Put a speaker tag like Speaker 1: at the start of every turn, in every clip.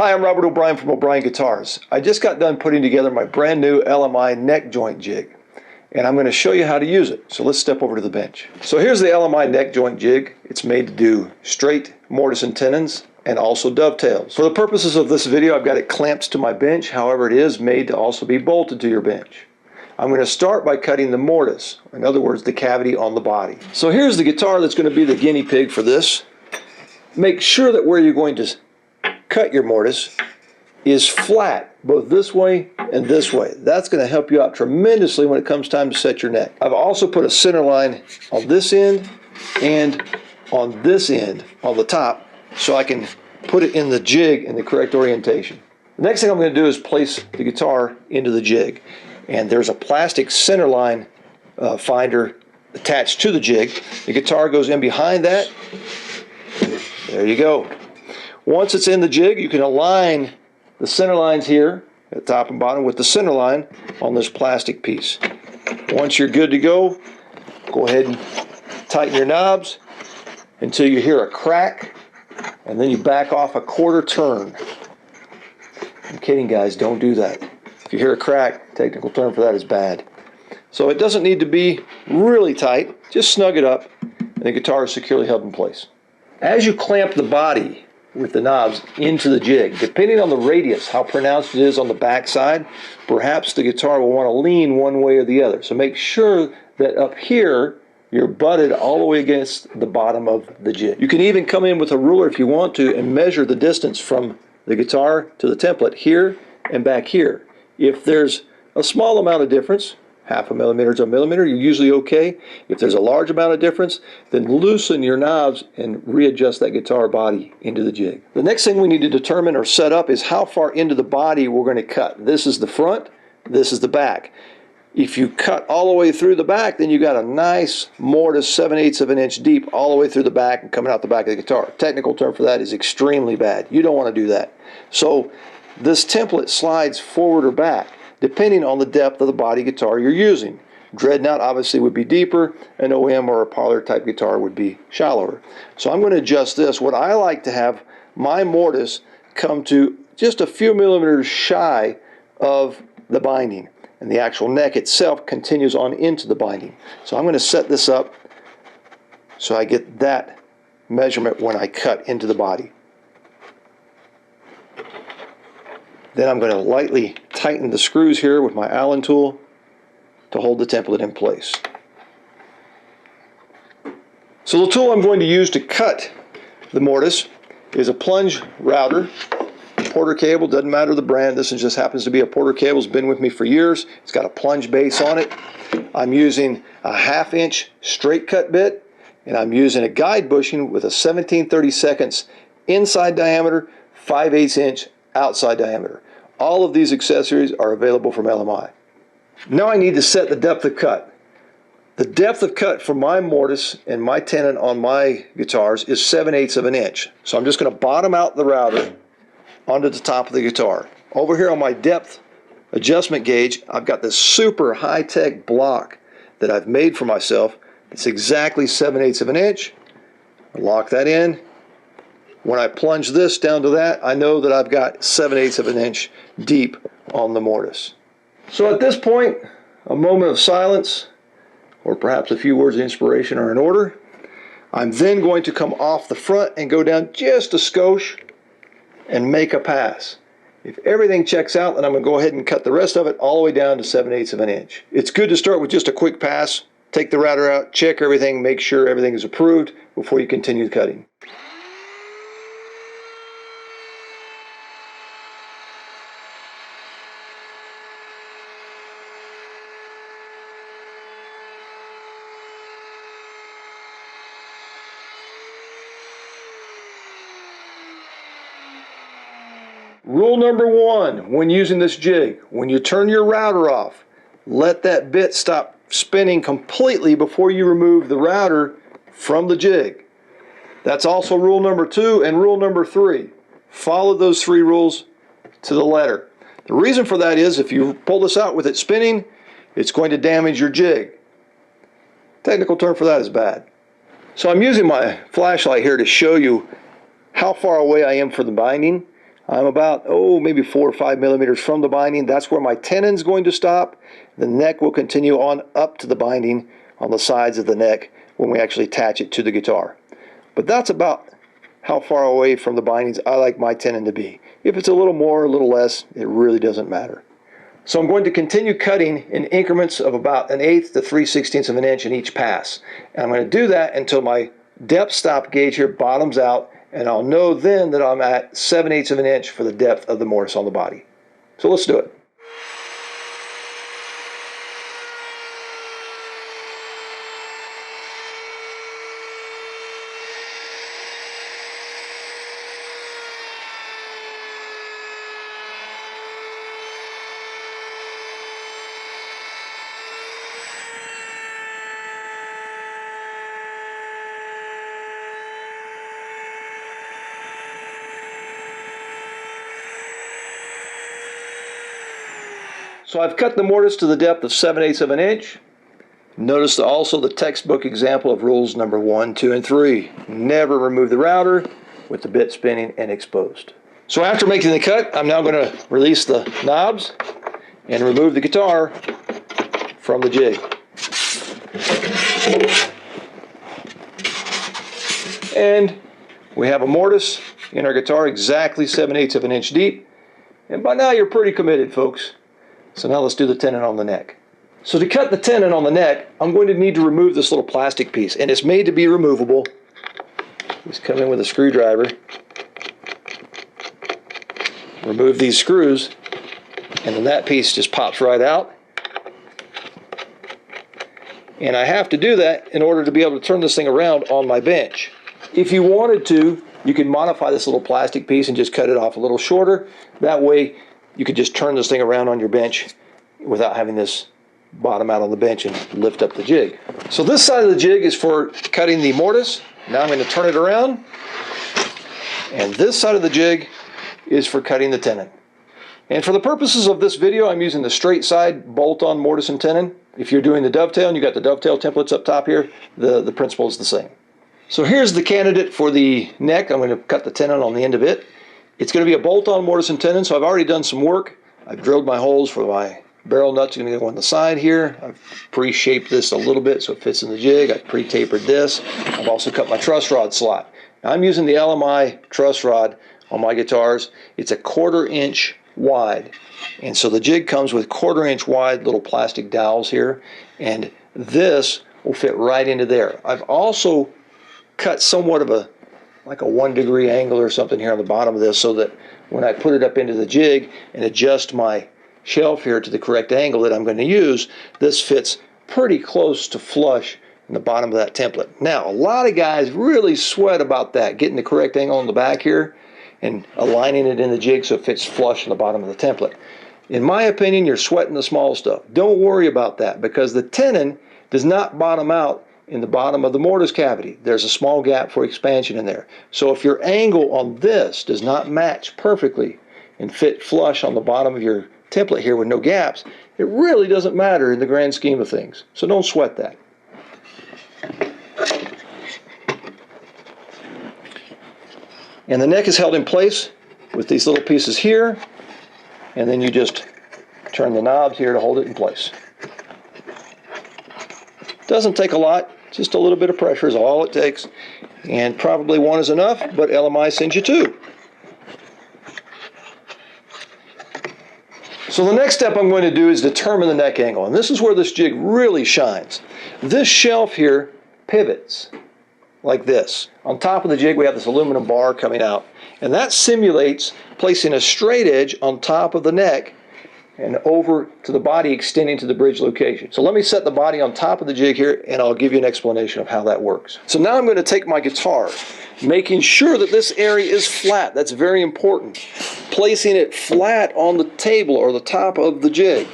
Speaker 1: Hi, I'm Robert O'Brien from O'Brien Guitars. I just got done putting together my brand new LMI Neck Joint Jig, and I'm going to show you how to use it. So let's step over to the bench. So here's the LMI Neck Joint Jig. It's made to do straight mortise and tenons and also dovetails. For the purposes of this video, I've got it clamped to my bench. However, it is made to also be bolted to your bench. I'm going to start by cutting the mortise, in other words, the cavity on the body. So here's the guitar that's going to be the guinea pig for this. Make sure that where you're going to cut your mortise is flat, both this way and this way. That's going to help you out tremendously when it comes time to set your neck. I've also put a center line on this end and on this end on the top so I can put it in the jig in the correct orientation. The next thing I'm going to do is place the guitar into the jig, and there's a plastic center line finder attached to the jig. The guitar goes in behind that. There you go. Once it's in the jig, you can align the center lines here at top and bottom with the center line on this plastic piece. Once you're good to go, go ahead and tighten your knobs until you hear a crack, and then you back off a quarter turn. I'm kidding, guys, don't do that. If you hear a crack, technical term for that is bad. So it doesn't need to be really tight, just snug it up, and the guitar is securely held in place. As you clamp the body with the knobs into the jig, depending on the radius, how pronounced it is on the back side, perhaps the guitar will want to lean one way or the other. So make sure that up here you're butted all the way against the bottom of the jig. You can even come in with a ruler if you want to and measure the distance from the guitar to the template here and back here. If there's a small amount of difference, half a millimeter to a millimeter, you're usually okay. If there's a large amount of difference, then loosen your knobs and readjust that guitar body into the jig. The next thing we need to determine or set up is how far into the body we're going to cut. This is the front, this is the back. If you cut all the way through the back, then you got a nice mortise 7/8 of an inch deep all the way through the back and coming out the back of the guitar. Technical term for that is extremely bad. You don't want to do that. So this template slides forward or back, depending on the depth of the body guitar you're using. Dreadnought obviously would be deeper, an OM or a parlor type guitar would be shallower. So I'm going to adjust this. What I like to have my mortise come to just a few millimeters shy of the binding, and the actual neck itself continues on into the binding. So I'm going to set this up so I get that measurement when I cut into the body. Then I'm going to lightly tighten the screws here with my Allen tool to hold the template in place. So the tool I'm going to use to cut the mortise is a plunge router, Porter cable, doesn't matter the brand. This just happens to be a Porter cable. It's been with me for years. It's got a plunge base on it. I'm using a 1/2 inch straight cut bit, and I'm using a guide bushing with a 17/32 inside diameter, 5/8 inch outside diameter. All of these accessories are available from LMI. Now I need to set the depth of cut. The depth of cut for my mortise and my tenon on my guitars is 7/8 of an inch. So I'm just going to bottom out the router onto the top of the guitar. Over here on my depth adjustment gauge, I've got this super high-tech block that I've made for myself. It's exactly 7/8 of an inch. Lock that in. When I plunge this down to that, I know that I've got 7/8 of an inch deep on the mortise. So at this point, a moment of silence, or perhaps a few words of inspiration are in order. I'm then going to come off the front and go down just a skosh and make a pass. If everything checks out, then I'm going to go ahead and cut the rest of it all the way down to 7/8 of an inch. It's good to start with just a quick pass. Take the router out, check everything, make sure everything is approved before you continue cutting. Rule number 1 when using this jig: when you turn your router off, let that bit stop spinning completely before you remove the router from the jig. That's also rule number 2 and rule number 3. Follow those 3 rules to the letter. The reason for that is if you pull this out with it spinning, it's going to damage your jig. Technical term for that is bad. So I'm using my flashlight here to show you how far away I am from the binding. I'm about, maybe 4 or 5 millimeters from the binding. That's where my tenon's going to stop. The neck will continue on up to the binding on the sides of the neck when we actually attach it to the guitar. But that's about how far away from the bindings I like my tenon to be. If it's a little more, a little less, it really doesn't matter. So I'm going to continue cutting in increments of about 1/8 to 3/16 of an inch in each pass. And I'm going to do that until my depth stop gauge here bottoms out, and I'll know then that I'm at 7/8 of an inch for the depth of the mortise on the body. So let's do it. So I've cut the mortise to the depth of 7/8 of an inch. Notice also the textbook example of rules number 1, 2, and 3. Never remove the router with the bit spinning and exposed. So after making the cut, I'm now going to release the knobs and remove the guitar from the jig. And we have a mortise in our guitar exactly 7/8 of an inch deep. And by now you're pretty committed, folks. So now let's do the tenon on the neck. So to cut the tenon on the neck, I'm going to need to remove this little plastic piece, and it's made to be removable. Just come in with a screwdriver, remove these screws, and then that piece just pops right out. And I have to do that in order to be able to turn this thing around on my bench. If you wanted to, you could modify this little plastic piece and just cut it off a little shorter. That way you could just turn this thing around on your bench without having this bottom out on the bench and lift up the jig. So this side of the jig is for cutting the mortise. Now I'm going to turn it around, and this side of the jig is for cutting the tenon. And for the purposes of this video, I'm using the straight side bolt-on mortise and tenon. If you're doing the dovetail and you got the dovetail templates up top here, the principle is the same. So here's the candidate for the neck. I'm going to cut the tenon on the end of it. It's going to be a bolt-on mortise and tenon, so I've already done some work. I've drilled my holes for my barrel nuts. Going to go on the side here. I've pre-shaped this a little bit so it fits in the jig. I've pre-tapered this. I've also cut my truss rod slot. Now I'm using the LMI truss rod on my guitars. It's a 1/4 inch wide, and so the jig comes with 1/4 inch wide little plastic dowels here, and this will fit right into there. I've also cut somewhat of like a 1-degree angle or something here on the bottom of this, so that when I put it up into the jig and adjust my shelf here to the correct angle that I'm going to use, this fits pretty close to flush in the bottom of that template. Now, a lot of guys really sweat about that, getting the correct angle on the back here and aligning it in the jig so it fits flush in the bottom of the template. In my opinion, you're sweating the small stuff. Don't worry about that, because the tenon does not bottom out in the bottom of the mortise cavity. There's a small gap for expansion in there. So if your angle on this does not match perfectly and fit flush on the bottom of your template here with no gaps, it really doesn't matter in the grand scheme of things. So don't sweat that. And the neck is held in place with these little pieces here, and then you just turn the knobs here to hold it in place. Doesn't take a lot, just a little bit of pressure is all it takes, and probably one is enough, but LMI sends you 2. So the next step I'm going to do is determine the neck angle, and this is where this jig really shines. This shelf here pivots like this. On top of the jig we have this aluminum bar coming out, and that simulates placing a straight edge on top of the neck and over to the body extending to the bridge location. So let me set the body on top of the jig here, and I'll give you an explanation of how that works. So now I'm going to take my guitar, making sure that this area is flat. That's very important. Placing it flat on the table or the top of the jig,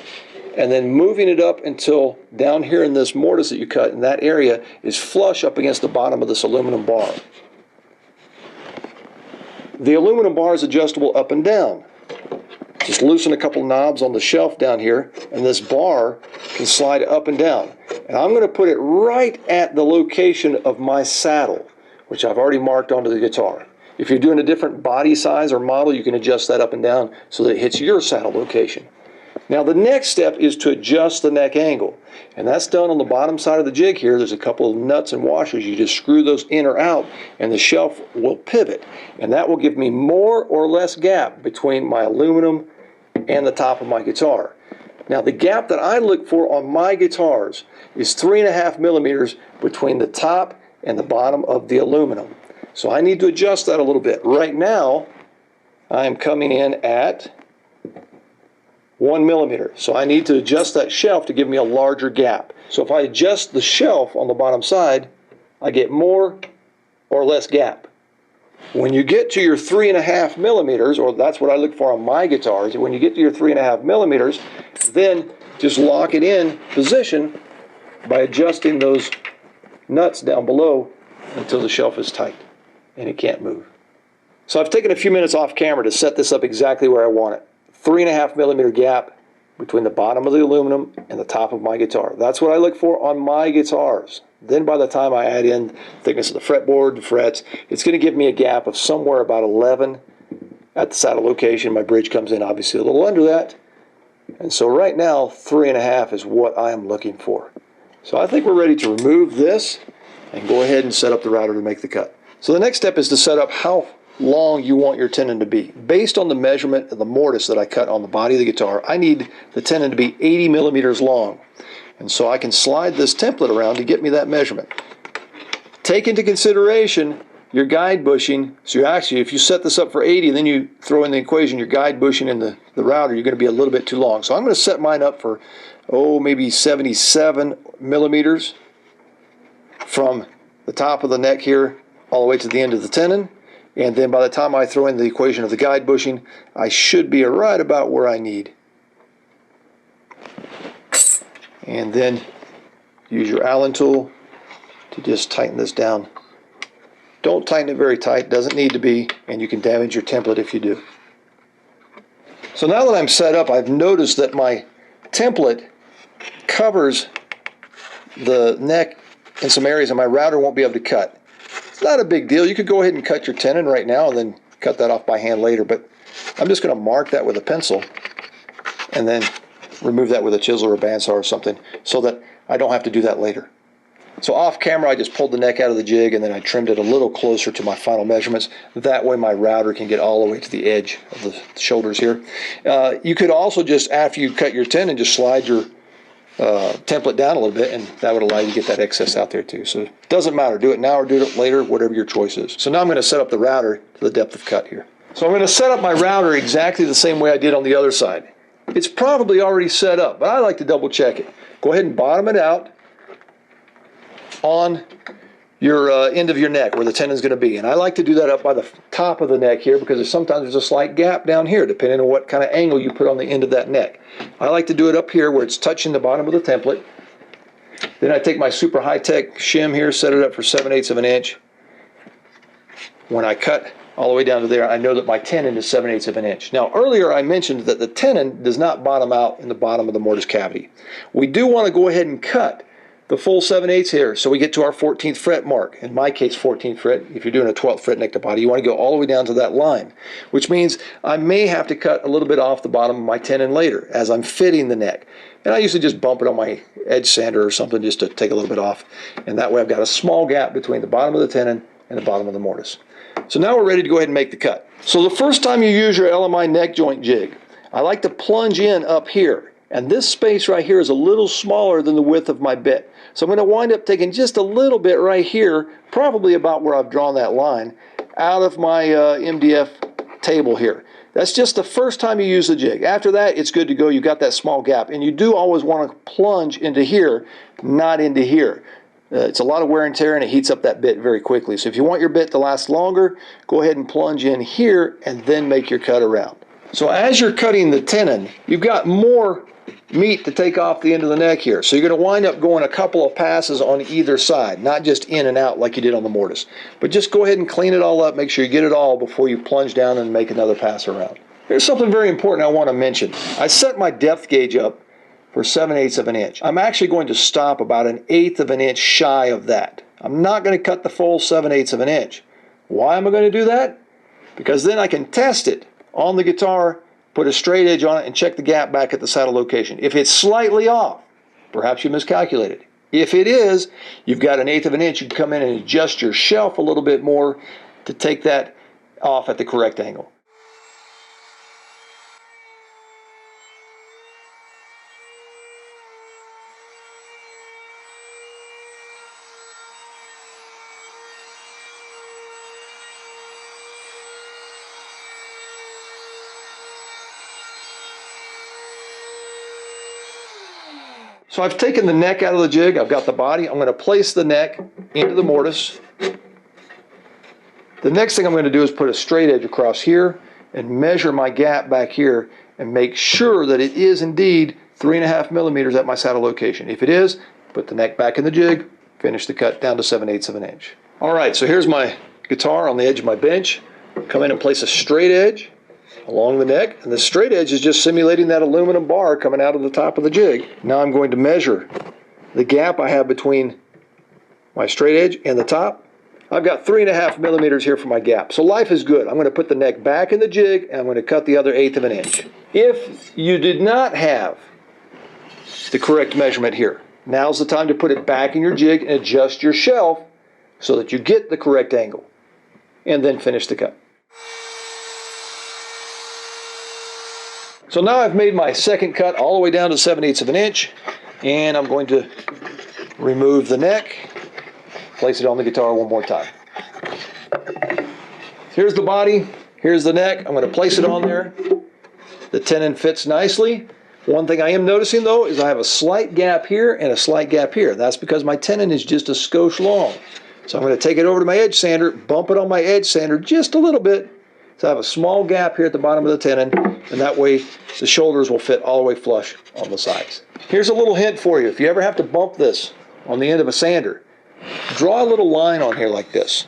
Speaker 1: and then moving it up until down here in this mortise that you cut, and that area is flush up against the bottom of this aluminum bar. The aluminum bar is adjustable up and down. Just loosen a couple knobs on the shelf down here, and this bar can slide up and down. And I'm going to put it right at the location of my saddle, which I've already marked onto the guitar. If you're doing a different body size or model, you can adjust that up and down so that it hits your saddle location. Now the next step is to adjust the neck angle, and that's done on the bottom side of the jig here. There's a couple of nuts and washers. You just screw those in or out and the shelf will pivot, and that will give me more or less gap between my aluminum and the top of my guitar. Now the gap that I look for on my guitars is 3.5 millimeters between the top and the bottom of the aluminum. So I need to adjust that a little bit. Right now I am coming in at 1 millimeter. So I need to adjust that shelf to give me a larger gap. So if I adjust the shelf on the bottom side, I get more or less gap. When you get to your 3.5 millimeters, or that's what I look for on my guitars, when you get to your 3.5 millimeters, then just lock it in position by adjusting those nuts down below until the shelf is tight and it can't move. So I've taken a few minutes off camera to set this up exactly where I want it. 3.5 millimeter gap between the bottom of the aluminum and the top of my guitar. That's what I look for on my guitars. Then by the time I add in thickness of the fretboard, the frets, it's going to give me a gap of somewhere about 11 at the saddle location. My bridge comes in obviously a little under that. And so right now 3.5 is what I am looking for. So I think we're ready to remove this and go ahead and set up the router to make the cut. So the next step is to set up how long you want your tenon to be. Based on the measurement of the mortise that I cut on the body of the guitar, I need the tenon to be 80 millimeters long. And so I can slide this template around to get me that measurement. Take into consideration your guide bushing. So actually, if you set this up for 80, then you throw in the equation your guide bushing and the router, you're going to be a little bit too long. So I'm going to set mine up for, maybe 77 millimeters from the top of the neck here all the way to the end of the tenon. And then by the time I throw in the equation of the guide bushing, I should be right about where I need. And then use your Allen tool to just tighten this down. Don't tighten it very tight, doesn't need to be, and you can damage your template if you do. So now that I'm set up, I've noticed that my template covers the neck in some areas and my router won't be able to cut. It's not a big deal. You could go ahead and cut your tenon right now and then cut that off by hand later, but I'm just going to mark that with a pencil and then remove that with a chisel or a bandsaw or something so that I don't have to do that later. So off camera I just pulled the neck out of the jig and then I trimmed it a little closer to my final measurements. That way my router can get all the way to the edge of the shoulders here. You could also just, after you cut your tenon, just slide your template down a little bit, and that would allow you to get that excess out there too. So it doesn't matter, do it now or do it later, whatever your choice is. So now I'm going to set up the router to the depth of cut here. So I'm going to set up my router exactly the same way I did on the other side. It's probably already set up, but I like to double check it. Go ahead and bottom it out on your end of your neck where the tenon is going to be. And I like to do that up by the top of the neck here because sometimes there's a slight gap down here depending on what kind of angle you put on the end of that neck. I like to do it up here where it's touching the bottom of the template. Then I take my super high-tech shim here, set it up for 7/8 of an inch. When I cut all the way down to there, I know that my tenon is 7/8 of an inch. Now earlier I mentioned that the tenon does not bottom out in the bottom of the mortise cavity. We do want to go ahead and cut the full 7/8 here so we get to our 14th fret mark. In my case 14th fret. If you're doing a 12th fret neck to body, you want to go all the way down to that line, which means I may have to cut a little bit off the bottom of my tenon later as I'm fitting the neck. And I usually just bump it on my edge sander or something just to take a little bit off, and that way I've got a small gap between the bottom of the tenon and the bottom of the mortise. So now we're ready to go ahead and make the cut. So the first time you use your LMI neck joint jig, I like to plunge in up here. And this space right here is a little smaller than the width of my bit. So I'm going to wind up taking just a little bit right here, probably about where I've drawn that line, out of my MDF table here. That's just the first time you use the jig. After that, it's good to go. You've got that small gap. And you do always want to plunge into here, not into here. It's a lot of wear and tear and it heats up that bit very quickly. So if you want your bit to last longer, go ahead and plunge in here and then make your cut around. So as you're cutting the tenon, you've got more meat to take off the end of the neck here. So you're going to wind up going a couple of passes on either side, not just in and out like you did on the mortise. But just go ahead and clean it all up, make sure you get it all before you plunge down and make another pass around. There's something very important I want to mention. I set my depth gauge up for 7/8 of an inch. I'm actually going to stop about 1/8 of an inch shy of that. I'm not going to cut the full 7/8 of an inch. Why am I going to do that? because then I can test it on the guitar, put a straight edge on it, and check the gap back at the saddle location. If it's slightly off, perhaps you miscalculated. If it is, you've got 1/8 of an inch. You can come in and adjust your shelf a little bit more to take that off at the correct angle. So I've taken the neck out of the jig, I've got the body, I'm going to place the neck into the mortise. The next thing I'm going to do is put a straight edge across here and measure my gap back here and make sure that it is indeed 3.5 millimeters at my saddle location. If it is, put the neck back in the jig, finish the cut down to 7/8 of an inch. Alright, so here's my guitar on the edge of my bench. Come in and place a straight edge along the neck, and the straight edge is just simulating that aluminum bar coming out of the top of the jig. Now I'm going to measure the gap I have between my straight edge and the top. I've got 3.5 millimeters here for my gap, so life is good. I'm going to put the neck back in the jig, and I'm going to cut the other 1/8 of an inch. If you did not have the correct measurement here, now's the time to put it back in your jig and adjust your shelf so that you get the correct angle, and then finish the cut. So now I've made my second cut all the way down to 7/8 of an inch, and I'm going to remove the neck, place it on the guitar one more time. Here's the body, here's the neck. I'm going to place it on there. The tenon fits nicely. One thing I am noticing though is I have a slight gap here and a slight gap here. That's because my tenon is just a skosh long. So I'm going to take it over to my edge sander, bump it on my edge sander just a little bit, so I have a small gap here at the bottom of the tenon, and that way the shoulders will fit all the way flush on the sides. Here's a little hint for you. If you ever have to bump this on the end of a sander, draw a little line on here like this.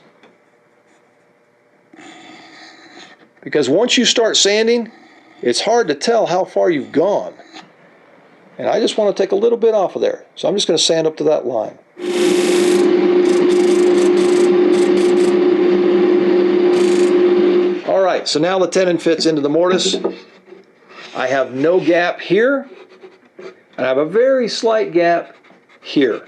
Speaker 1: Because once you start sanding, it's hard to tell how far you've gone. And I just want to take a little bit off of there. So I'm just going to sand up to that line. Alright, so now the tenon fits into the mortise. I have no gap here, and I have a very slight gap here.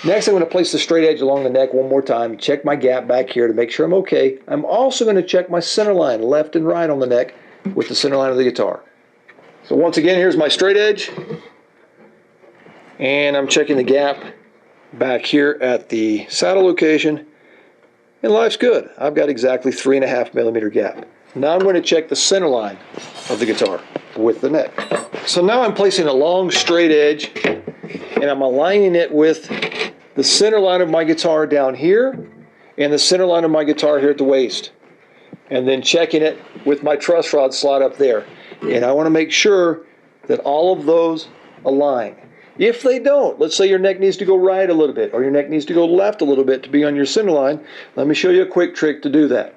Speaker 1: Next, I'm going to place the straight edge along the neck one more time, check my gap back here to make sure I'm okay. I'm also going to check my center line left and right on the neck with the center line of the guitar. So once again, here's my straight edge, and I'm checking the gap back here at the saddle location, and life's good. I've got exactly 3.5 millimeter gap. Now I'm going to check the center line of the guitar with the neck. So now I'm placing a long straight edge, and I'm aligning it with the center line of my guitar down here and the center line of my guitar here at the waist, and then checking it with my truss rod slot up there. And I want to make sure that all of those align. If they don't, let's say your neck needs to go right a little bit or your neck needs to go left a little bit to be on your center line, let me show you a quick trick to do that.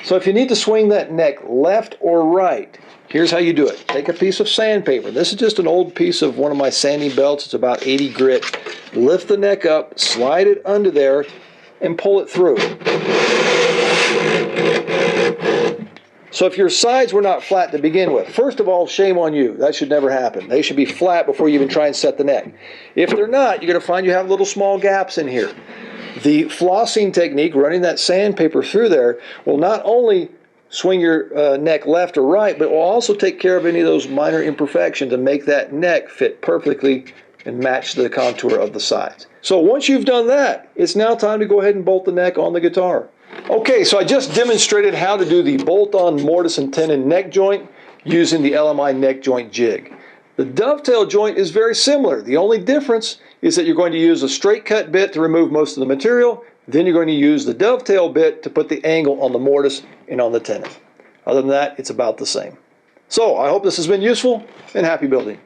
Speaker 1: So if you need to swing that neck left or right, here's how you do it. Take a piece of sandpaper. This is just an old piece of one of my sanding belts. It's about 80 grit. Lift the neck up, slide it under there, and pull it through. So if your sides were not flat to begin with, first of all, shame on you. That should never happen. They should be flat before you even try and set the neck. If they're not, you're going to find you have little small gaps in here. The flossing technique, running that sandpaper through there, will not only swing your neck left or right, but will also take care of any of those minor imperfections and make that neck fit perfectly and match the contour of the sides. So once you've done that, it's now time to go ahead and bolt the neck on the guitar. Okay, so I just demonstrated how to do the bolt-on mortise and tenon neck joint using the LMI Neck Joint Jig. The dovetail joint is very similar. The only difference is that you're going to use a straight cut bit to remove most of the material. Then you're going to use the dovetail bit to put the angle on the mortise and on the tenon. Other than that, it's about the same. So I hope this has been useful, and happy building.